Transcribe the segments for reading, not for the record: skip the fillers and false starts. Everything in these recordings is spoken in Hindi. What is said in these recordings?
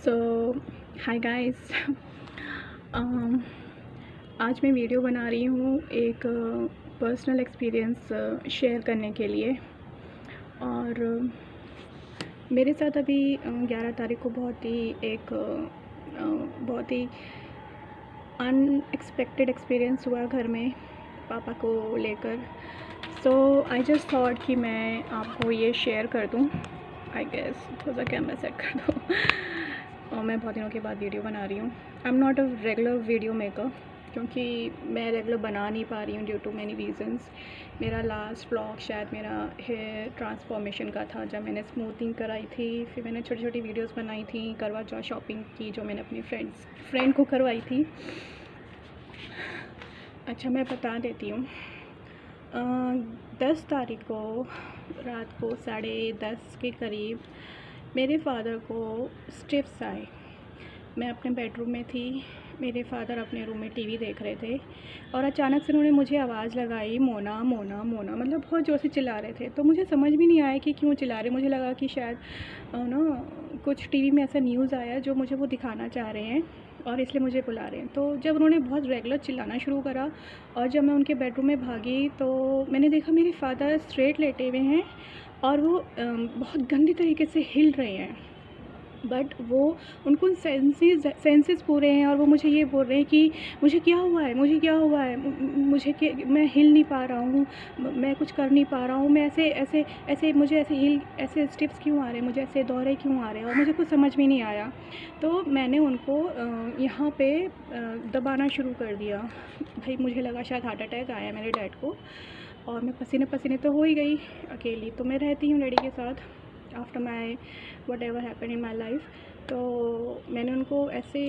सो हाय गाइस। आज मैं वीडियो बना रही हूँ एक पर्सनल एक्सपीरियंस शेयर करने के लिए। और मेरे साथ अभी 11 तारीख को बहुत ही अनएक्सपेक्टेड एक्सपीरियंस हुआ घर में पापा को लेकर। सो आई जस्ट थॉट कि मैं आपको ये शेयर कर दूँ। आई गेस थोड़ा सा कैमरा सेट कर दो। और मैं बहुत दिनों के बाद वीडियो बना रही हूँ। I am not a regular video maker, क्योंकि मैं रेगुलर बना नहीं पा रही हूँ ड्यू टू मैनी रीजंस। मेरा लास्ट व्लॉग शायद मेरा हेयर ट्रांसफॉर्मेशन का था, जब मैंने स्मूथिंग कराई थी। फिर मैंने छोटी छोटी वीडियोस बनाई थी, करवा चौथ शॉपिंग की जो मैंने अपनी फ्रेंड को करवाई थी। अच्छा, मैं बता देती हूँ। 10 तारीख को रात को 10:30 के करीब मेरे फ़ादर को स्ट्रिप्स आए। मैं अपने बेडरूम में थी, मेरे फ़ादर अपने रूम में टीवी देख रहे थे और अचानक से उन्होंने मुझे आवाज़ लगाई, मोना मोना मोना, मतलब बहुत ज़ोर से चिल्ला रहे थे। तो मुझे समझ भी नहीं आया कि क्यों चिल्ला रहे। मुझे लगा कि शायद कुछ टीवी में ऐसा न्यूज़ आया जो मुझे वो दिखाना चाह रहे हैं और इसलिए मुझे बुला रहे हैं। तो जब उन्होंने बहुत रेगुलर चिल्लाना शुरू करा और जब मैं उनके बेडरूम में भागी तो मैंने देखा मेरे फ़ादर स्ट्रेट लेटे हुए हैं और वो बहुत गंदी तरीके से हिल रहे हैं। बट वो उनको सेंसेस पूरे हैं और वो मुझे ये बोल रहे हैं कि मुझे क्या हुआ है, मुझे क्या हुआ है, मैं हिल नहीं पा रहा हूँ, मैं कुछ कर नहीं पा रहा हूँ, मैं मुझे ऐसे स्टेप्स क्यों आ रहे हैं, मुझे ऐसे दौरे क्यों आ रहे हैं, और मुझे कुछ समझ में नहीं आया। तो मैंने उनको यहाँ पे दबाना शुरू कर दिया। भाई मुझे लगा शायद हार्ट अटैक आया मेरे डैड को, और मैं पसीने पसीने तो हो ही गई। अकेली तो मैं रहती हूँ डैडी के साथ after my what ever happen in my life. तो मैंने उनको ऐसे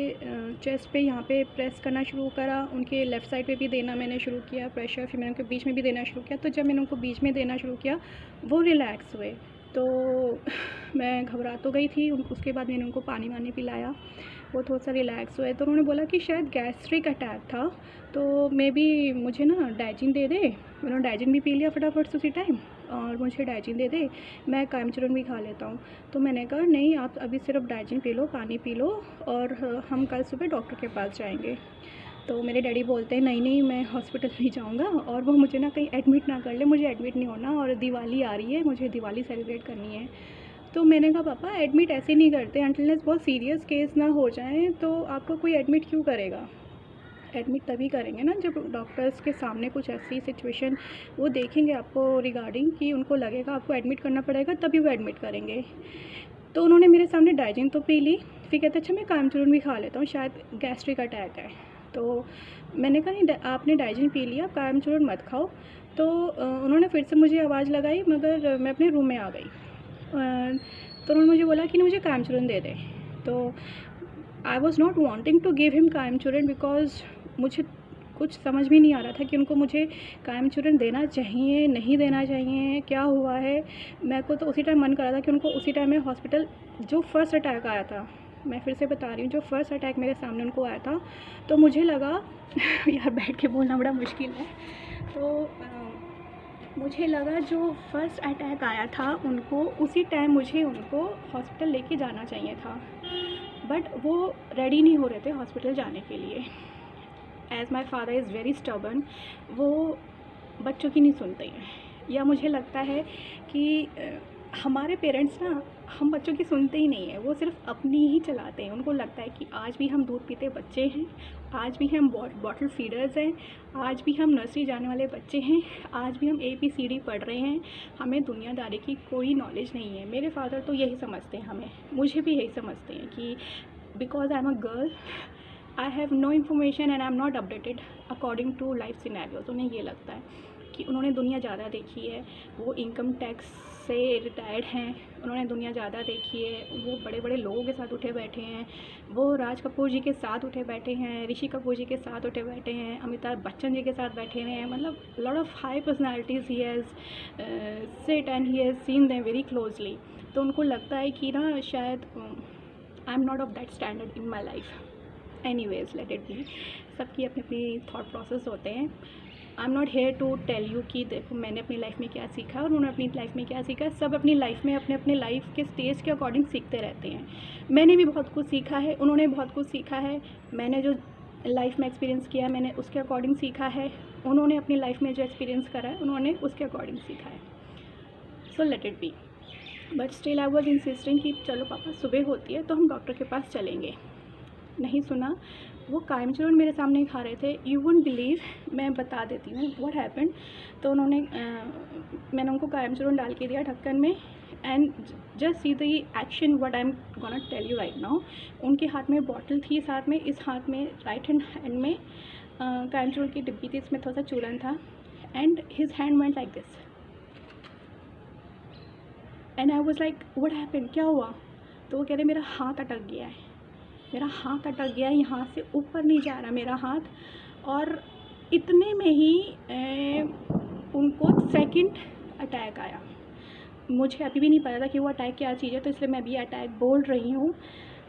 चेस्ट पे यहाँ पे प्रेस करना शुरू करा, उनके लेफ़्ट साइड पे भी देना मैंने शुरू किया प्रेशर। फिर मैंने उनको बीच में भी देना शुरू किया। तो जब मैंने उनको बीच में देना शुरू किया वो रिलैक्स हुए। तो मैं घबरा तो गई थी। उसके बाद मैंने उनको पानी वानी पिलाया, वो थोड़ा सा रिलैक्स हुए। तो उन्होंने बोला कि शायद गैस्ट्रिक अटैक था, तो मे बी मुझे ना डाइजिन दे दे। उन्होंने डाइजिन भी पी लिया फटाफट से उसी टाइम, और मुझे डाइजिन दे दे, मैं कामचूरन भी खा लेता हूँ। तो मैंने कहा नहीं, आप अभी सिर्फ डाइजिन पी लो, पानी पी लो, और हम कल सुबह डॉक्टर के पास जाएंगे। तो मेरे डैडी बोलते हैं नहीं नहीं, मैं हॉस्पिटल नहीं जाऊँगा और वो मुझे ना कहीं एडमिट ना कर ले, मुझे एडमिट नहीं होना, और दिवाली आ रही है, मुझे दिवाली सेलिब्रेट करनी है। तो मैंने कहा पापा एडमिट ऐसे नहीं करते, अनटिल बहुत सीरियस केस ना हो जाए तो आपको कोई एडमिट क्यों करेगा। एडमिट तभी करेंगे ना जब डॉक्टर्स के सामने कुछ ऐसी सिचुएशन वो देखेंगे आपको रिगार्डिंग कि उनको लगेगा आपको एडमिट करना पड़ेगा, तभी वो एडमिट करेंगे। तो उन्होंने मेरे सामने डाइजिन तो पी ली, फिर कहते अच्छा मैं कामचूरन भी खा लेता हूँ, शायद गैस्ट्रिक अटैक है। तो मैंने कहा नहीं, आपने डाइजिन पी लिया, कामचूरन मत खाओ। तो उन्होंने फिर से मुझे आवाज़ लगाई, मगर मैं अपने रूम में आ गई। तो उन्होंने मुझे बोला कि मुझे कामचूरन दे दे। तो I was not wanting to give him कामचूरन बिकॉज मुझे कुछ समझ भी नहीं आ रहा था कि उनको मुझे कामचूरन देना चाहिए, नहीं देना चाहिए, क्या हुआ है। मेरे को तो उसी टाइम मन कर रहा था कि उनको उसी टाइम में हॉस्पिटल, जो फर्स्ट अटैक आया था, मैं फिर से बता रही हूँ, जो फर्स्ट अटैक मेरे सामने उनको आया था, तो मुझे लगा यार बैठ के बोलना बड़ा मुश्किल है। तो मुझे लगा जो फर्स्ट अटैक आया था उनको, उसी टाइम मुझे उनको हॉस्पिटल लेके जाना चाहिए था, बट वो रेडी नहीं हो रहे थे हॉस्पिटल जाने के लिए। As my father is very stubborn, वो बच्चों की नहीं सुनते हैं, या मुझे लगता है कि हमारे पेरेंट्स ना हम बच्चों की सुनते ही नहीं है, वो सिर्फ अपनी ही चलाते हैं। उनको लगता है कि आज भी हम दूध पीते बच्चे हैं, आज भी हम बॉटल फीडर्स हैं, आज भी हम नर्सरी जाने वाले बच्चे हैं, आज भी हम ABCD पढ़ रहे हैं, हमें दुनियादारी की कोई नॉलेज नहीं है। मेरे फादर तो यही समझते हैं हमें, मुझे भी यही समझते हैं कि because I am a girl, I have no information and I am not updated according to life scenarios. उन्हें ये लगता है कि उन्होंने दुनिया ज़्यादा देखी है, वो इनकम टैक्स से रिटायर्ड हैं, उन्होंने दुनिया ज़्यादा देखी है, वो बड़े बड़े लोगों के साथ उठे बैठे हैं, वो राज कपूर जी के साथ उठे बैठे हैं, ऋषि कपूर जी के साथ उठे बैठे हैं, अमिताभ बच्चन जी के साथ बैठे हुए हैं, मतलब lot of high personalities he has sit and he has seen them very closely. तो उनको लगता है कि ना शायद I am not of that standard in my life. Anyways let it be, सबकी अपनी अपनी थॉट प्रोसेस होते हैं। I am not here to tell you कि देखो मैंने अपनी लाइफ में क्या सीखा और उन्होंने अपनी लाइफ में क्या सीखा। सब अपनी लाइफ में अपने अपने लाइफ के स्टेज के अकॉर्डिंग सीखते रहते हैं। मैंने भी बहुत कुछ सीखा है, उन्होंने बहुत कुछ सीखा है। मैंने जो लाइफ में एक्सपीरियंस किया मैंने उसके अकॉर्डिंग सीखा है, उन्होंने अपनी लाइफ में जो एक्सपीरियंस करा है उन्होंने उसके अकॉर्डिंग सीखा है। So let it B. But still I was insisting कि चलो पापा सुबह होती है तो हम डॉक्टर के पास चलेंगे। नहीं सुना, वो कायम चूर्ण मेरे सामने खा रहे थे। यू वुडंट बिलीव, मैं बता देती हूँ व्हाट हैपेंड। तो उन्होंने मैंने उनको कायम चूर्ण डाल के दिया ढक्कन में, and just see the action what I am gonna tell you right now. उनके हाथ में बॉटल थी, साथ में इस हाथ में राइट हैंड में कायम चूर्ण की डिब्बी थी, इसमें थोड़ा सा चूरन था, and his hand went like this and I was like what happened, क्या हुआ? तो वो कह रहे मेरा हाथ अटक गया है, मेरा हाथ अटक गया है, यहाँ से ऊपर नहीं जा रहा मेरा हाथ। और इतने में ही उनको सेकंड अटैक आया। मुझे अभी भी नहीं पता था कि वो अटैक क्या चीज़ है, तो इसलिए मैं भी अटैक बोल रही हूँ।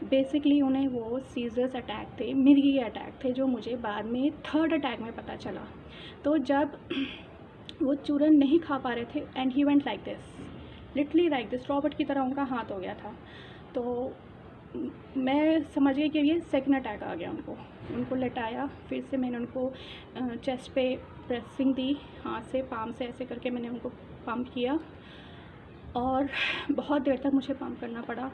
बेसिकली उन्हें वो सीजर्स अटैक थे, मिर्गी अटैक थे, जो मुझे बाद में थर्ड अटैक में पता चला। तो जब वो चूरन नहीं खा पा रहे थे and he went like this, literally like this, Robert की तरह उनका हाथ हो गया था। तो मैं समझ गई कि ये सेकंड अटैक आ गया उनको लेटाया। फिर से मैंने उनको चेस्ट पे प्रेसिंग दी, हाथ से पाम से ऐसे करके मैंने उनको पंप किया और बहुत देर तक मुझे पंप करना पड़ा।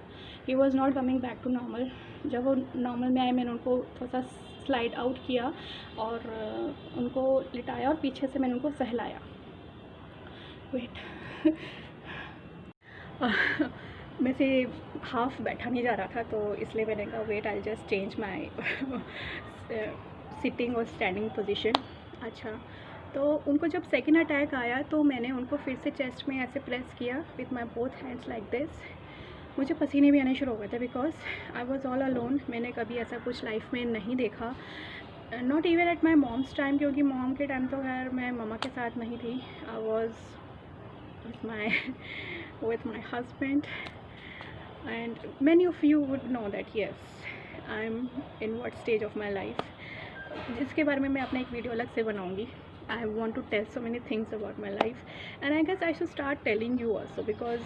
He was not coming back to normal. जब वो नॉर्मल में आए मैंने उनको थोड़ा सा स्लाइड आउट किया और उनको लिटाया और पीछे से मैंने उनको सहलाया। वेट मैं से हाफ बैठा नहीं जा रहा था, तो इसलिए मैंने कहा wait I just change my sitting और स्टैंडिंग पोजीशन। अच्छा, तो उनको जब सेकंड अटैक आया तो मैंने उनको फिर से चेस्ट में ऐसे प्रेस किया with my both hands like this. मुझे पसीने भी आने शुरू हो गए थे because I was all alone. मैंने कभी ऐसा कुछ लाइफ में नहीं देखा, not even at my mom's time, क्योंकि मॉम के टाइम तो खैर मैं मम्मा के साथ नहीं थी। I was with my husband, and many of you would know that yes, I'm in what stage of my life, जिसके बारे में मैं अपना एक वीडियो अलग से बनाऊंगी। I want to tell so many things about my life, and I guess I should start telling you also, because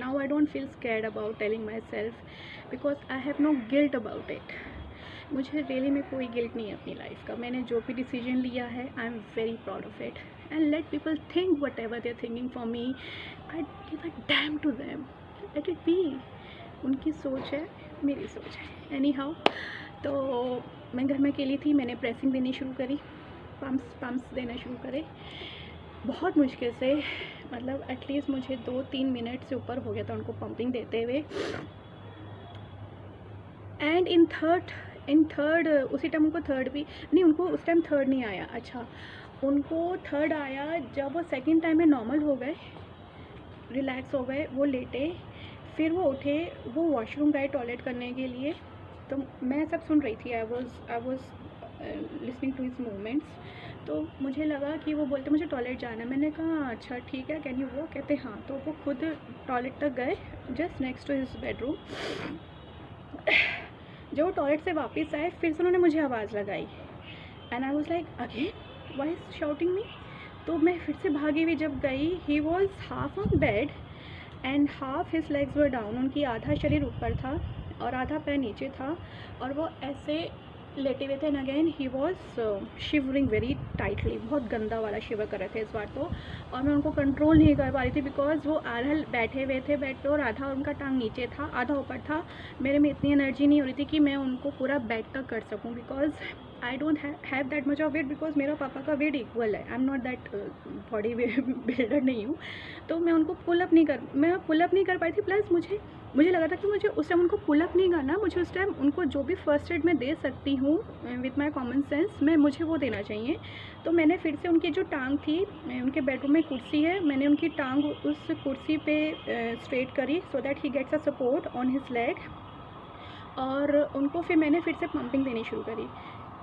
now I don't feel scared about telling myself, because I have no guilt about it. मुझे रियली में कोई गिल्ट नहीं है अपनी लाइफ का। मैंने जो भी डिसीजन लिया है I am very proud of it, and let people think whatever they are thinking for me, I give a damn to them, let it be. उनकी सोच है, मेरी सोच है। एनी हाउ, तो मैं घर में अकेली थी, मैंने प्रेसिंग देनी शुरू करी, पम्प्स देना शुरू करे बहुत मुश्किल से। मतलब एटलीस्ट मुझे 2-3 मिनट से ऊपर हो गया था उनको पंपिंग देते हुए। एंड इन थर्ड उसी टाइम उनको थर्ड भी नहीं, उनको उस टाइम थर्ड नहीं आया। अच्छा, उनको थर्ड आया जब वो सेकंड टाइम में नॉर्मल हो गए, रिलैक्स हो गए, वो लेटे, फिर वो उठे, वो वॉशरूम गए टॉयलेट करने के लिए। तो मैं सब सुन रही थी, I was listening to his movements. तो मुझे लगा कि वो बोलते मुझे टॉयलेट जाना है। मैंने कहा अच्छा ठीक है, कैन यू वो, कहते हाँ। तो वो खुद टॉयलेट तक गए, just next to his bedroom. जब वो टॉयलेट से वापस आए फिर से उन्होंने मुझे आवाज़ लगाई, and I was like again why is shouting me. तो मैं फिर से भागी हुई जब गई, he was half on bed and half his legs were down. उनकी आधा शरीर ऊपर था और आधा पैर नीचे था, और वो ऐसे लेटे हुए थे। And again he was shivering very tightly, बहुत गंदा वाला शिवर कर रहे थे इस बार तो। और मैं उनको कंट्रोल नहीं कर पा रही थी बिकॉज वो आधा बैठे हुए थे बेड पे और आधा उनका टांग नीचे था, आधा ऊपर था। मेरे में इतनी एनर्जी नहीं हो रही थी कि मैं उनको पूरा बेड तक कर सकूं, because I don't have that much of weight, because मेरा पापा का वेट इक्वल है। I am not that body builder नहीं हूँ, तो मैं उनको पुलअप नहीं कर पाई थी। प्लस मुझे लगा था कि मुझे उस टाइम उनको पुलअप नहीं करना, मुझे उस टाइम उनको जो भी फर्स्ट एड मैं दे सकती हूँ विथ माई कॉमन सेंस, मुझे वो देना चाहिए। तो मैंने फिर से उनकी जो टांग थी, उनके बेडरूम में कुर्सी है, मैंने उनकी टांग उस कुर्सी पे स्ट्रेट करी so that he gets a support on his leg, और उनको मैंने फिर से पंपिंग देनी शुरू करी।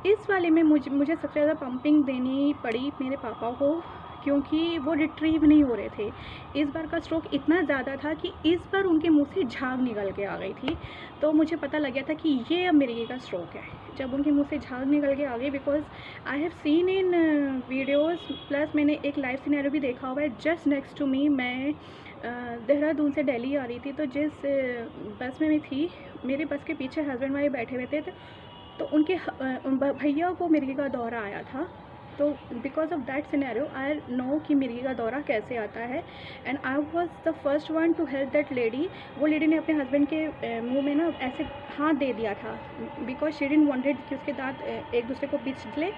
इस वाले में मुझे सबसे ज़्यादा पंपिंग देनी पड़ी मेरे पापा को, क्योंकि वो रिट्रीव नहीं हो रहे थे। इस बार का स्ट्रोक इतना ज़्यादा था कि इस बार उनके मुंह से झाग निकल के आ गई थी। तो मुझे पता लग गया था कि ये अब मिर्गी का स्ट्रोक है, जब उनके मुंह से झाग निकल के आ गई। Because I have seen in videos, plus मैंने एक लाइव सिनेरियो भी देखा हुआ है जस्ट नेक्स्ट टू मी। मैं देहरादून से दिल्ली आ रही थी, तो जिस बस में मैं थी, मेरे बस के पीछे हस्बैंड वाइफ बैठे हुए थे। तो उनके भैया को मिर्गी का दौरा आया था। तो because of that scenario I know कि मिर्गी का दौरा कैसे आता है, and I was the first one two help that lady. वो लेडी ने अपने हस्बैंड के मुंह में ना ऐसे हाथ दे दिया था, बिकॉज शी डिडंट वांटेड कि उसके दांत एक दूसरे को पिछले।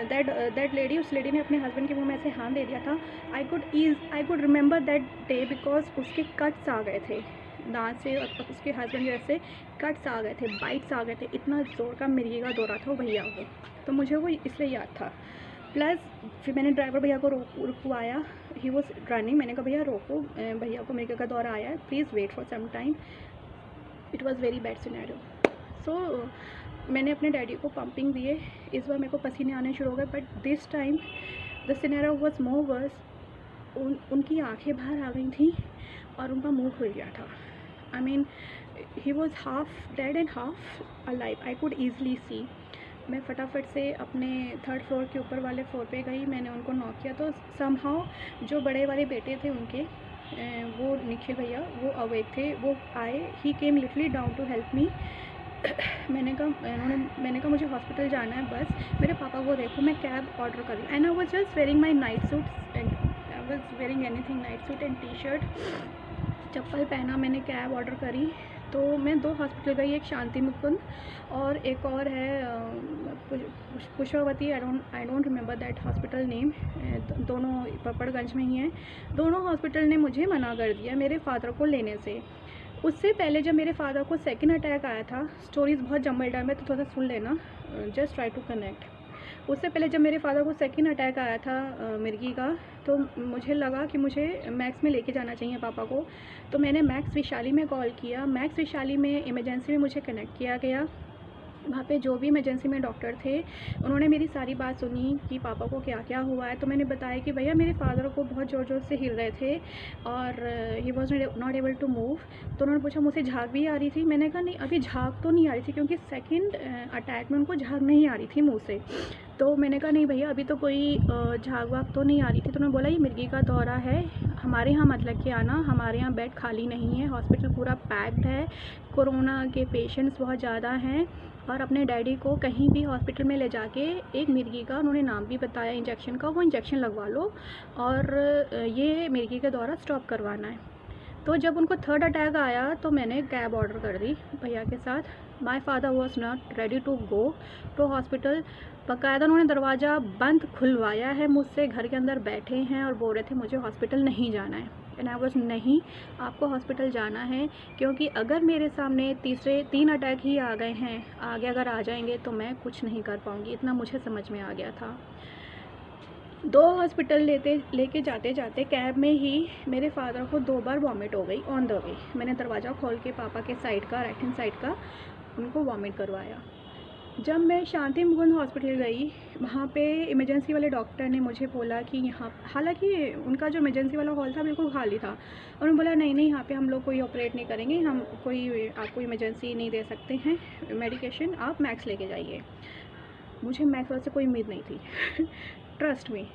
दैट लेडी, उस लेडी ने अपने हस्बैंड के मुंह में ऐसे हाथ दे दिया था। I could remember that day because उसके कट्स आ गए थे दांत से, और उसके हस्बैंड के जैसे कट्स आ गए थे, बाइट्स आ गए थे। इतना ज़ोर का मिर्गी का दौरा था वो भैया को, तो मुझे वो इसलिए याद था। प्लस फिर मैंने ड्राइवर भैया को रुकवाया, ही वॉज रनिंग। मैंने कहा भैया रोको, भैया को मिर्गी का दौरा आया है, please wait for some time. It was very bad scenario. So मैंने अपने डैडी को पंपिंग दिए। इस बार मेरे को पसीने आने शुरू हो गए, but this time the scenario was more verse. उनकी आंखें बाहर आ गई थी और उनका मुंह खुल गया था। I mean he was half dead and half alive, I could easily see. मैं फटाफट से अपने थर्ड फ्लोर के ऊपर वाले फ्लोर पे गई, मैंने उनको नॉक किया। तो समहाउ जो बड़े वाले बेटे थे उनके, वो निखिल भैया, वो अवेक थे, वो आए। He came literally down to help me. मैंने कहा मुझे हॉस्पिटल जाना है, बस मेरे पापा को देखो, मैं कैब ऑर्डर कर रही। And I was just wearing my night suit, and I was wearing anything, night suit and T shirt, चप्पल पहना, मैंने कैब ऑर्डर करी। तो मैं 2 हॉस्पिटल गई, एक शांति मुकुंद और एक और है Pushpavati. I don't remember that hospital name. दोनों पपड़गंज में ही हैं। दोनों हॉस्पिटल ने मुझे मना कर दिया मेरे फादर को लेने से। उससे पहले जब मेरे फादर को सेकंड अटैक आया था, स्टोरीज़ बहुत जम्बल टाइम है तो थोड़ा सा सुन लेना, जस्ट ट्राई टू कनेक्ट। उससे पहले जब मेरे फादर को सेकंड अटैक आया था मिर्गी का, तो मुझे लगा कि मुझे मैक्स में लेके जाना चाहिए पापा को। तो मैंने मैक्स वैशाली में कॉल किया। मैक्स वैशाली में इमरजेंसी में मुझे कनेक्ट किया गया। वहाँ पे जो भी इमरजेंसी में डॉक्टर थे, उन्होंने मेरी सारी बात सुनी कि पापा को क्या क्या हुआ है। तो मैंने बताया कि भैया मेरे फादर को बहुत ज़ोर ज़ोर से हिल रहे थे और he was not able to move. तो उन्होंने पूछा मुझे झाग भी आ रही थी। मैंने कहा नहीं, अभी झाग तो नहीं आ रही थी, क्योंकि सेकंड अटैक में उनको झाग नहीं आ रही थी मुँह से। तो मैंने कहा नहीं भैया, अभी तो कोई झाग वाग तो नहीं आ रही थी। तो उन्होंने बोला ये मिर्गी का दौरा है, हमारे यहाँ मत लग के आना, हमारे यहाँ बेड खाली नहीं है, हॉस्पिटल पूरा पैक्ड है, कोरोना के पेशेंट्स बहुत ज़्यादा हैं। और अपने डैडी को कहीं भी हॉस्पिटल में ले जाके एक मिर्गी का, उन्होंने नाम भी बताया इंजेक्शन का, वो इंजेक्शन लगवा लो और ये मिर्गी का दौरा स्टॉप करवाना है। तो जब उनको थर्ड अटैक आया तो मैंने कैब ऑर्डर कर दी भैया के साथ। My father was not ready to go to hospital. बाकायदा उन्होंने दरवाज़ा बंद खुलवाया है मुझसे, घर के अंदर बैठे हैं और बोल रहे थे मुझे हॉस्पिटल नहीं जाना है। एंड आई वाज नहीं, आपको हॉस्पिटल जाना है, क्योंकि अगर मेरे सामने 3 अटैक ही आ गए हैं, आगे अगर आ जाएंगे तो मैं कुछ नहीं कर पाऊँगी। इतना मुझे समझ में आ गया था। 2 हॉस्पिटल लेके जाते जाते कैब में ही मेरे फादर को 2 बार वॉमिट हो गई ऑन द वे। मैंने दरवाज़ा खोल के पापा के साइड का, राइट हैंड साइड का, उनको वॉमिट करवाया। जब मैं शांति मुकुंद हॉस्पिटल गई, वहाँ पे इमरजेंसी वाले डॉक्टर ने मुझे बोला कि यहाँ, हालांकि उनका जो इमरजेंसी वाला हॉल था बिल्कुल खाली था, उन्होंने बोला नहीं नहीं, यहाँ पे हम लोग कोई ऑपरेट नहीं करेंगे, हम कोई आपको इमरजेंसी नहीं दे सकते हैं, मेडिकेशन आप मैक्स लेके जाइए। मुझे मैक्स वाले से कोई उम्मीद नहीं थी ट्रस्ट मी,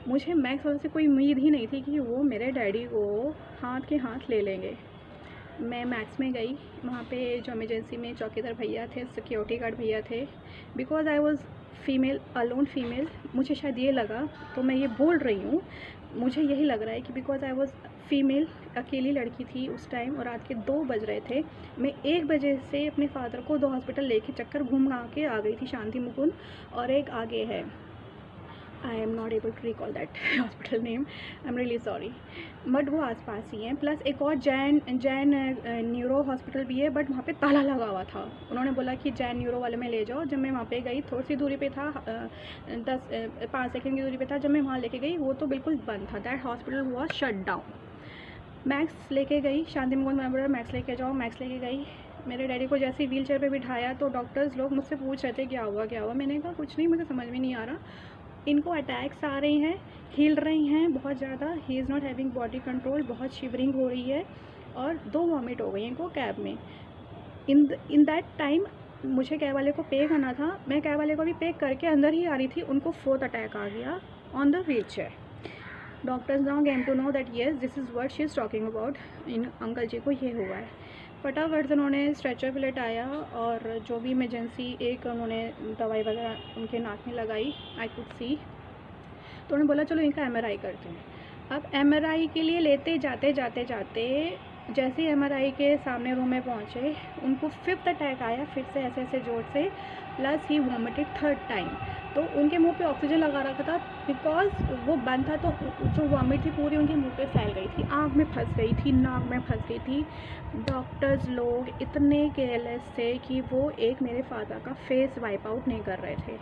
मुझे मैक्स वाले से कोई उम्मीद ही नहीं थी कि वो मेरे डैडी को हाथ के हाथ ले लेंगे। मैं मैक्स में गई, वहाँ पे जो इमरजेंसी में चौकीदार भैया थे, सिक्योरिटी गार्ड भैया थे, because I was female, alone female, मुझे शायद ये लगा, तो मैं ये बोल रही हूँ, मुझे यही लग रहा है कि बिकॉज आई वॉज़ फीमेल, अकेली लड़की थी उस टाइम और रात के 2 बज रहे थे। मैं 1 बजे से अपने फादर को 2 हॉस्पिटल लेके चक्कर घूम के आ गई थी, शांति मुकुंद और एक आगे है, I am not able to recall that hospital name, I am really sorry, but वो आसपास ही हैं। प्लस एक और जैन न्यूरो हॉस्पिटल भी है, बट वहाँ पे ताला लगा हुआ था। उन्होंने बोला कि जैन न्यूरो वाले में ले जाओ। जब मैं वहाँ पे गई, थोड़ी सी दूरी पे था, 5 सेकंड की दूरी पे था, जब मैं वहाँ लेके गई वो तो बिल्कुल बंद था, that hospital was shut down. Max लेके गई, शांति मुकुंद में बोला मैक्स लेके जाओ, मैक्स लेके गई। मेरे डैडी को जैसे ही व्हील चेयर पर बिठाया तो डॉक्टर्स लोग मुझसे पूछ रहे थे क्या हुआ क्या हुआ। मैंने कहा कुछ नहीं, मुझे समझ में नहीं आ रहा। इनको अटैक्स आ रहे हैं, हिल रही हैं बहुत ज़्यादा, he is not having body control, बहुत शिवरिंग हो रही है और 2 वॉमिट हो गई इनको कैब में। इन दैट टाइम मुझे कैब वाले को पे करना था, मैं कैब वाले को भी पे करके अंदर ही आ रही थी, उनको 4th अटैक आ गया on the wheelchair. Doctors now came to know that yes this is what she is talking about, इन अंकल जी को ये हुआ है। फटाफट से उन्होंने स्ट्रेचर पे लेटाया और जो भी इमरजेंसी एक उन्होंने दवाई वगैरह उनके नाक में लगाई, आई कुड सी। तो उन्होंने बोला चलो इनका MRI करते हैं। अब MRI के लिए लेते जाते जैसे ही MRI के सामने रूम में पहुँचे, उनको 5th अटैक आया फिर से ऐसे ज़ोर से, प्लस ही वॉमिटेड 3rd टाइम। तो उनके मुंह पे ऑक्सीजन लगा रखा था, बिकॉज वो बंद था, तो जो वॉमिट थी पूरी उनके मुंह पे फैल गई थी, आँख में फंस गई थी, नाक में फंस गई थी। डॉक्टर्स लोग इतने केयरलेस थे कि वो एक मेरे फादर का फेस वाइप आउट नहीं कर रहे थे।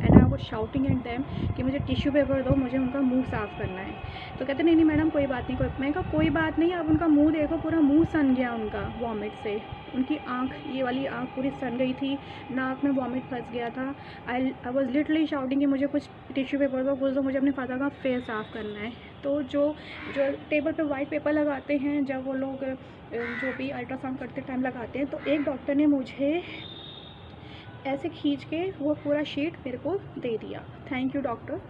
And I was shouting at them कि मुझे टिश्यू पेपर दो, मुझे उनका मुंह साफ़ करना है। तो कहते नहीं मैडम कोई बात नहीं, मैं कहा कोई बात नहीं, आप उनका मुंह देखो, पूरा मुंह सन गया उनका वॉमिट से, उनकी आँख, ये वाली आँख पूरी सन गई थी, नाक में वॉमिट फंस गया था। आई वाज लिटरली शाउटिंग कि मुझे कुछ टिश्यू पेपर दो, कुछ दो, मुझे अपने फादर का फेस साफ़ करना है। तो जो टेबल पे वाइट पेपर लगाते हैं, जब वो लोग जो भी अल्ट्रासाउंड करते टाइम लगाते हैं, तो एक डॉक्टर ने मुझे ऐसे खींच के वो पूरा शीट मेरे को दे दिया। Thank you doctor,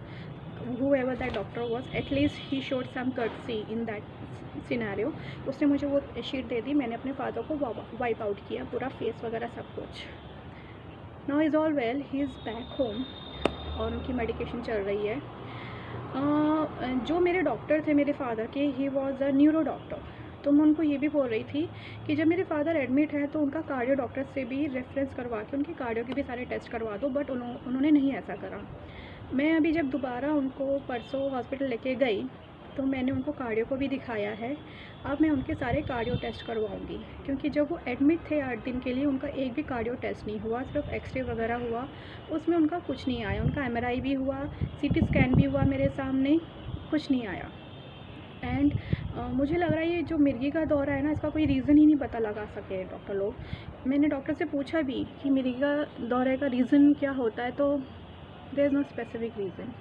whoever that doctor was, at least he showed some courtesy in that scenario। उसने मुझे वो शीट दे दी, मैंने अपने फादर को वाइप आउट किया पूरा फेस वगैरह सब कुछ। Now is all well, he is back home और उनकी मेडिकेशन चल रही है। जो मेरे डॉक्टर थे मेरे फादर के, he was a neuro doctor. तो मैं उनको ये भी बोल रही थी कि जब मेरे फादर एडमिट है तो उनका कार्डियो डॉक्टर से भी रेफरेंस करवा के उनके कार्डियो के भी सारे टेस्ट करवा दो, बट उन्होंने नहीं ऐसा करा। मैं अभी जब दोबारा उनको परसों हॉस्पिटल लेके गई तो मैंने उनको कार्डियो को भी दिखाया है। अब मैं उनके सारे कार्डियो टेस्ट करवाऊंगी, क्योंकि जब वो एडमिट थे 8 दिन के लिए, उनका एक भी कार्डियो टेस्ट नहीं हुआ, सिर्फ एक्सरे वगैरह हुआ, उसमें उनका कुछ नहीं आया। उनका MRI भी हुआ, CT स्कैन भी हुआ मेरे सामने, कुछ नहीं आया। एंड मुझे लग रहा है ये जो मिर्गी का दौरा है ना, इसका कोई रीज़न ही नहीं पता लगा सके डॉक्टर लोग। मैंने डॉक्टर से पूछा भी कि मिर्गी का दौरे का रीज़न क्या होता है, तो there is no specific reason,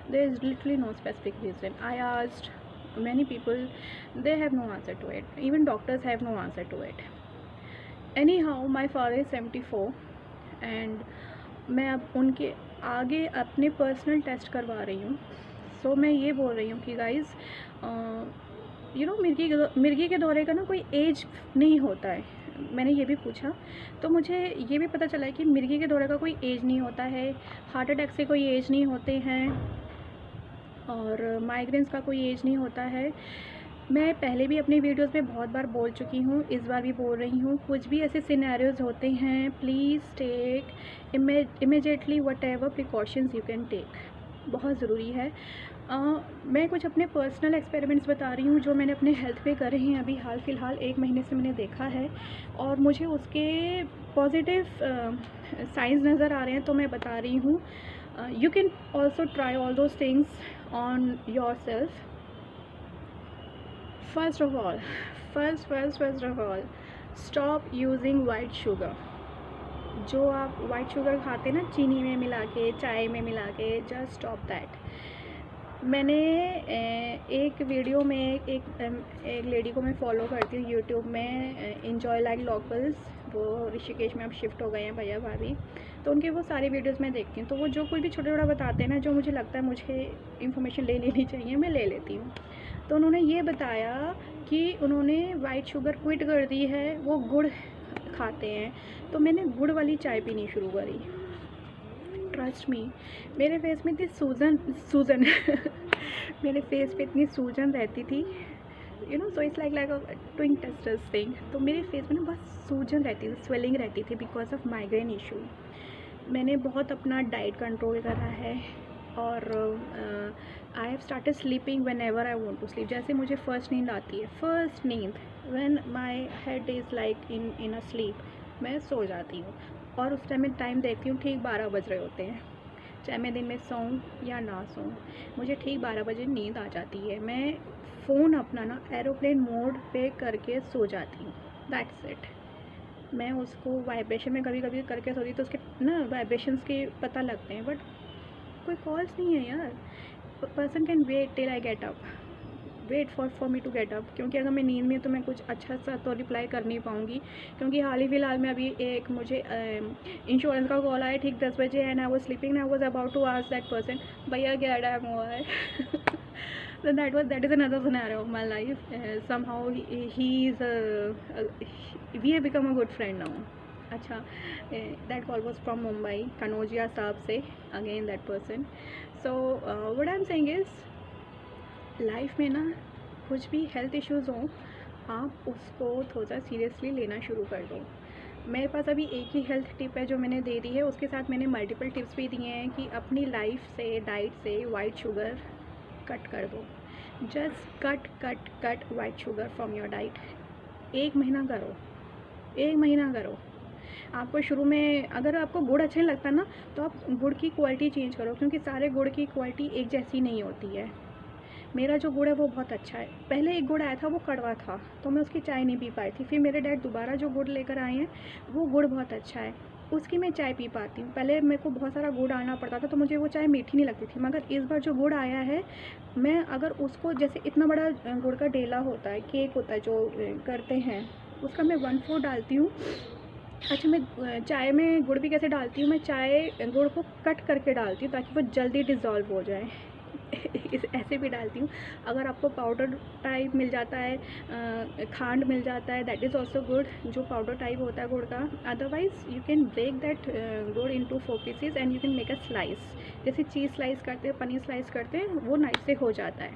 there is literally no specific reason। I asked many people, they have no answer to it, even doctors have no answer to it। anyhow my father is 74 and मैं अब उनके आगे अपने पर्सनल टेस्ट करवा रही हूँ। सो मैं ये बोल रही हूँ कि गाइज़ मिर्गी के दौरे का ना कोई एज नहीं होता है। मैंने ये भी पूछा तो मुझे ये भी पता चला है कि मिर्गी के दौरे का कोई एज नहीं होता है, हार्ट अटैक से कोई एज नहीं होते हैं, और माइग्रेन्स का कोई एज नहीं होता है। मैं पहले भी अपनी वीडियोस में बहुत बार बोल चुकी हूँ, इस बार भी बोल रही हूँ, कुछ भी ऐसे सिनेरियोज़ होते हैं, please take immediately whatever precautions you can take, बहुत ज़रूरी है। मैं कुछ अपने पर्सनल एक्सपेरिमेंट्स बता रही हूँ जो मैंने अपने हेल्थ पे करे हैं अभी हाल फ़िलहाल 1 महीने से मैंने देखा है, और मुझे उसके पॉजिटिव साइंस नज़र आ रहे हैं, तो मैं बता रही हूँ। You can also try all those things on your self. First of all stop using white sugar. जो आप वाइट शुगर खाते हैं ना, चीनी में मिला के, चाय में मिला के, जस्ट स्टॉप दैट। मैंने एक वीडियो में एक लेडी को मैं फॉलो करती हूँ यूट्यूब में, इन्जॉय लाइक लोकल्स, वो ऋषिकेश में अब शिफ्ट हो गए हैं भैया भाभी, तो उनके वो सारे वीडियोस मैं देखती हूँ। तो वो जो कुछ भी छोटा छोटा बताते हैं ना, जो मुझे लगता है मुझे इन्फॉर्मेशन ले लेनी चाहिए, मैं ले लेती हूँ। तो उन्होंने ये बताया कि उन्होंने वाइट शुगर क्विट कर दी है, वो गुड़ खाते हैं। तो मैंने गुड़ वाली चाय पीनी शुरू करी। ट्रस्ट मी, मेरे फेस में इतनी सूजन मेरे फेस पे इतनी सूजन रहती थी, so it's like a twin testers thing. तो मेरे फेस में ना बहुत सूजन रहती थी, स्वेलिंग रहती थी बिकॉज ऑफ माइग्रेन इशू। मैंने बहुत अपना डाइट कंट्रोल करा है, और I have started sleeping whenever I want to sleep. जैसे मुझे फर्स्ट नींद आती है, फर्स्ट नींद, when my head is like in a sleep, मैं सो जाती हूँ, और उस टाइम में टाइम देखती हूँ, ठीक 12 बज रहे होते हैं। चाहे मैं दिन में सोऊं या ना सोऊं, मुझे ठीक 12 बजे नींद आ जाती है। मैं फ़ोन अपना ना एरोप्लेन मोड पे करके सो जाती हूँ, दैट्स इट। मैं उसको वाइब्रेशन में कभी कभी करके सोती, तो उसके ना वाइब्रेशंस के पता लगते हैं, बट कोई कॉल्स नहीं है यार। Person can wait till I get up, wait for me to get up, क्योंकि अगर मैं नींद में तो मैं कुछ अच्छा सा तो रिप्लाई कर नहीं पाऊँगी। क्योंकि हाल ही फ़िलहाल में अभी एक मुझे इंश्योरेंस का कॉल आया ठीक 10 बजे, and I was sleeping, I was about to ask that person भैया क्या टाइम हुआ है। So that is another scenario of my life. Somehow he is we have become a good friend now. अच्छा, that call was from Mumbai, Kanojia साहब से, again that person. So what I'm saying is, life में ना कुछ भी हेल्थ इश्यूज़ हों, आप उसको थोड़ा सा सीरियसली लेना शुरू कर दो। मेरे पास अभी एक ही हेल्थ टिप है जो मैंने दे दी है, उसके साथ मैंने मल्टीपल टिप्स भी दिए हैं कि अपनी लाइफ से, डाइट से वाइट शुगर कट कर दो। Just cut cut cut white sugar from your diet. 1 महीना करो, 1 महीना करो। आपको शुरू में अगर आपको गुड़ अच्छा नहीं लगता ना, तो आप गुड़ की क्वालिटी चेंज करो, क्योंकि सारे गुड़ की क्वालिटी एक जैसी नहीं होती है। मेरा जो गुड़ है वो बहुत अच्छा है। पहले एक गुड़ आया था वो कड़वा था, तो मैं उसकी चाय नहीं पी पाई थी। फिर मेरे डैड दोबारा जो गुड़ लेकर आए हैं वो गुड़ बहुत अच्छा है, उसकी मैं चाय पी पाती हूँ। पहले मेरे को बहुत सारा गुड़ डालना पड़ता था तो मुझे वो चाय मीठी नहीं लगती थी, मगर इस बार जो गुड़ आया है, मैं अगर उसको, जैसे इतना बड़ा गुड़ का ढेला होता है, केक होता है जो करते हैं, उसका मैं 1/4 डालती हूँ। अच्छा, मैं चाय में गुड़ भी कैसे डालती हूँ, मैं चाय गुड़ को कट करके डालती हूँ ताकि वो जल्दी डिज़ोल्व हो जाए। इस ऐसे भी डालती हूँ। अगर आपको पाउडर टाइप मिल जाता है, खांड मिल जाता है, दैट इज़ ऑल्सो गुड, जो पाउडर टाइप होता है गुड़ का। Otherwise you can break that गुड़ into 4 pieces and you can make a slice, जैसे चीज़ स्लाइस करते हैं, पनीर स्लाइस करते हैं, वो नाइस से हो जाता है।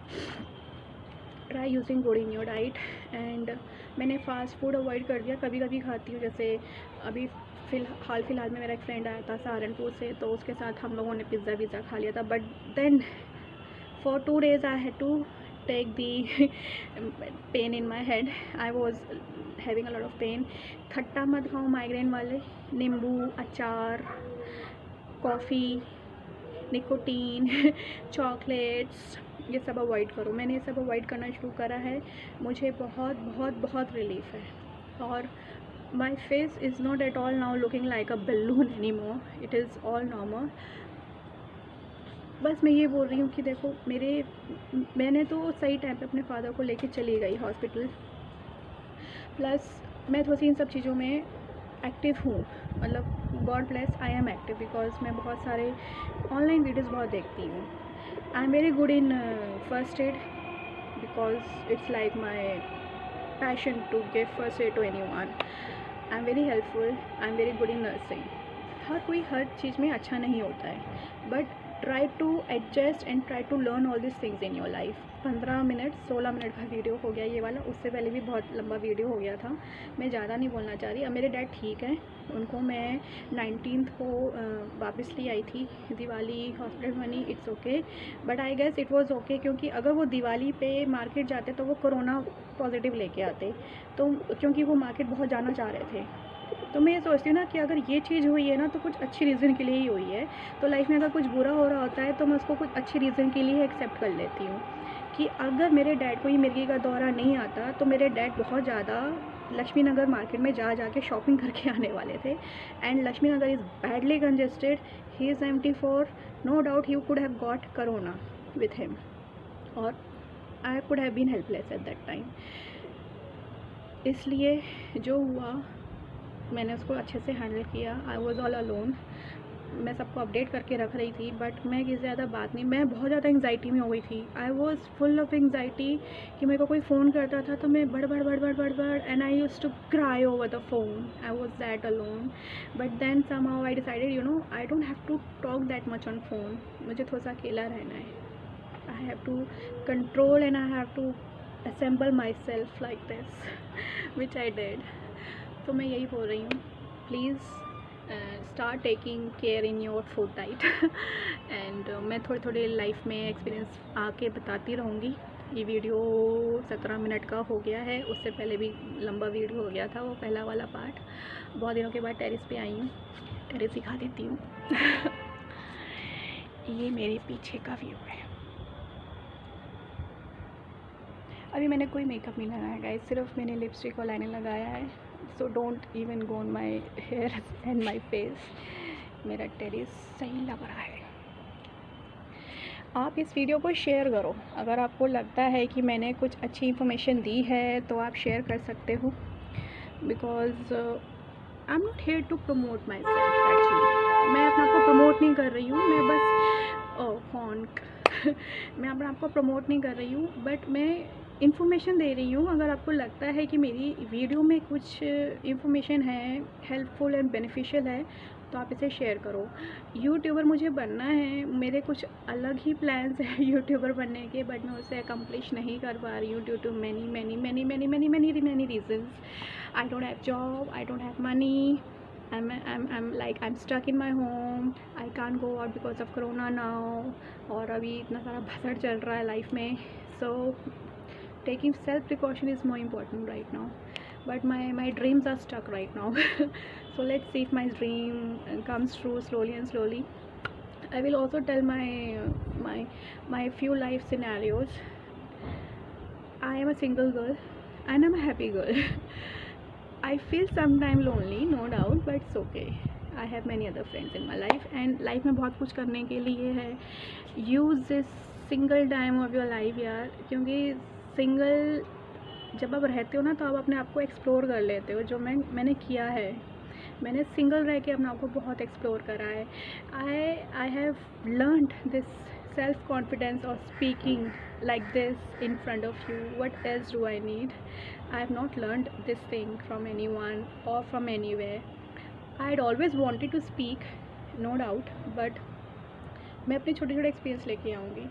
ट्राई यूजिंग गुड़ इन योर डाइट। एंड मैंने फ़ास्ट फूड अवॉइड कर दिया, कभी कभी खाती हूँ। जैसे अभी हाल फिलहाल में मेरा एक फ्रेंड आया था सहारनपुर से, तो उसके साथ हम लोगों ने पिज़्ज़ा विज़्ज़ा खा लिया था। But then for 2 days I had to take the pain in my head. I was having a lot of pain. खट्टा मत खाओ माइग्रेन वाले, नींबू, अचार, कॉफ़ी, निकोटीन, चॉकलेट्स, ये सब अवॉइड करो। मैंने ये सब अवॉइड करना शुरू करा है, मुझे बहुत बहुत बहुत रिलीफ है। और my face is not at all now looking like a balloon anymore. It is all normal. बस मैं ये बोल रही हूँ कि देखो, मैंने तो सही टाइम पे अपने फादर को लेके चली गई हॉस्पिटल। प्लस मैं थोड़ी सी इन सब चीज़ों में एक्टिव हूँ, मतलब God bless I am active, because मैं बहुत सारे ऑनलाइन वीडियोज़ बहुत देखती हूँ। I am very good in first aid, because it's like my passion to give first aid to anyone. I am very helpful, I am very good in nursing. हर कोई हर चीज़ में अच्छा नहीं होता है, but try to adjust and try to learn all this things in your life. 15 minute 16 minute का वीडियो हो गया ये वाला, उससे पहले भी बहुत लंबा वीडियो हो गया था। मैं ज़्यादा नहीं बोलना चाह रही। अब मेरे डैड ठीक हैं, उनको मैं 19th को वापस ले आई थी, दिवाली हॉस्पिटल मनी, it's okay. But I guess it was okay, क्योंकि अगर वो दिवाली पे मार्केट जाते तो वो कोरोना पॉजिटिव लेके आते, तो क्योंकि वो मार्केट बहुत जाना चाह रहे थे। तो मैं ये सोचती हूँ ना कि अगर ये चीज़ हुई है ना तो कुछ अच्छी रीज़न के लिए ही हुई है। तो लाइफ में अगर कुछ बुरा हो रहा होता है तो मैं उसको कुछ अच्छी रीज़न के लिए एक्सेप्ट कर लेती हूँ। कि अगर मेरे डैड को ये मिर्गी का दौरा नहीं आता तो मेरे डैड बहुत ज़्यादा लक्ष्मी नगर मार्केट में जा के शॉपिंग करके आने वाले थे। And Laxmi Nagar is badly congested, he is M24, no doubt he could have got corona with him, और I could have been helpless at that time. इसलिए जो हुआ मैंने उसको अच्छे से हैंडल किया। I was all alone. मैं सबको अपडेट करके रख रही थी, बट मैं किसी ज़्यादा बात नहीं, मैं बहुत ज़्यादा एंग्जाइटी में हो गई थी। I was full of anxiety कि मेरे को कोई फ़ोन करता था तो मैं बड़ and I used to cry over the phone. I was that alone. But then somehow I decided, you know, I don't have to talk that much on phone. मुझे थोड़ा सा अकेला रहना है। I have to control and I have to assemble myself like this, which I did. तो मैं यही बोल रही हूँ, please start taking care in your food diet. And मैं थोड़ी लाइफ में एक्सपीरियंस आके बताती रहूँगी। ये वीडियो 17 मिनट का हो गया है, उससे पहले भी लंबा वीडियो हो गया था, वो पहला वाला पार्ट। बहुत दिनों के बाद टेरेस पे आई हूँ, टेरेस दिखा देती हूँ। ये मेरे पीछे का व्यू है। अभी मैंने कोई मेकअप नहीं लगाया गाइस, सिर्फ मैंने लिपस्टिक और लाइनर लगाया है। So don't even go on my hair and my face. मेरा टेरेस सही लग रहा है। आप इस वीडियो को शेयर करो। अगर आपको लगता है कि मैंने कुछ अच्छी इन्फॉर्मेशन दी है तो आप शेयर कर सकते हो, because I am not here to promote myself actually. मैं अपने आप को प्रमोट नहीं कर रही हूँ, मैं बस हॉन्क मैं अपने आप को प्रमोट नहीं कर रही हूँ, बट मैं इन्फॉर्मेशन दे रही हूँ। अगर आपको लगता है कि मेरी वीडियो में कुछ इन्फॉर्मेशन है, हेल्पफुल एंड बेनिफिशियल है, तो आप इसे शेयर करो। यूट्यूबर मुझे बनना है, मेरे कुछ अलग ही प्लान्स हैं यूट्यूबर बनने के, बट मैं उसे अकम्प्लिश नहीं कर पा रही हूँ due to many reasons. I don't have job, I don't have money, I'm stuck in my home. I can't go out because of corona now. और अभी इतना सारा भसड़ चल रहा है लाइफ में, so taking self precaution is more important right now. But my dreams are stuck right now. So let's see if my dream comes true slowly and slowly. I will also tell my few life scenarios. I am a single girl and I'm a happy girl. I feel sometimes lonely, no doubt, but it's okay. I have many other friends in my life, and life में बहुत कुछ करने के लिए है. Use this single time of your life यार, क्योंकि सिंगल जब आप रहते हो ना तो आप अपने आप को एक्सप्लोर कर लेते हो, जो मैंने किया है. मैंने सिंगल रह के अपने आप को बहुत एक्सप्लोर करा है. I have learned this self confidence of speaking like this in front of you. What else do I need? I have not learned this thing from anyone or from anywhere. I had always wanted to speak, no doubt, but मैं अपने छोटे छोटे एक्सपीरियंस लेके आऊँगी.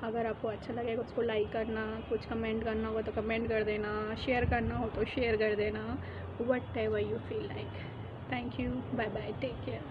अगर आपको अच्छा लगेगा उसको लाइक करना, कुछ कमेंट करना होगा तो कमेंट कर देना, शेयर करना हो तो शेयर कर देना. Whatever you feel like. Thank you. Bye bye. Take care.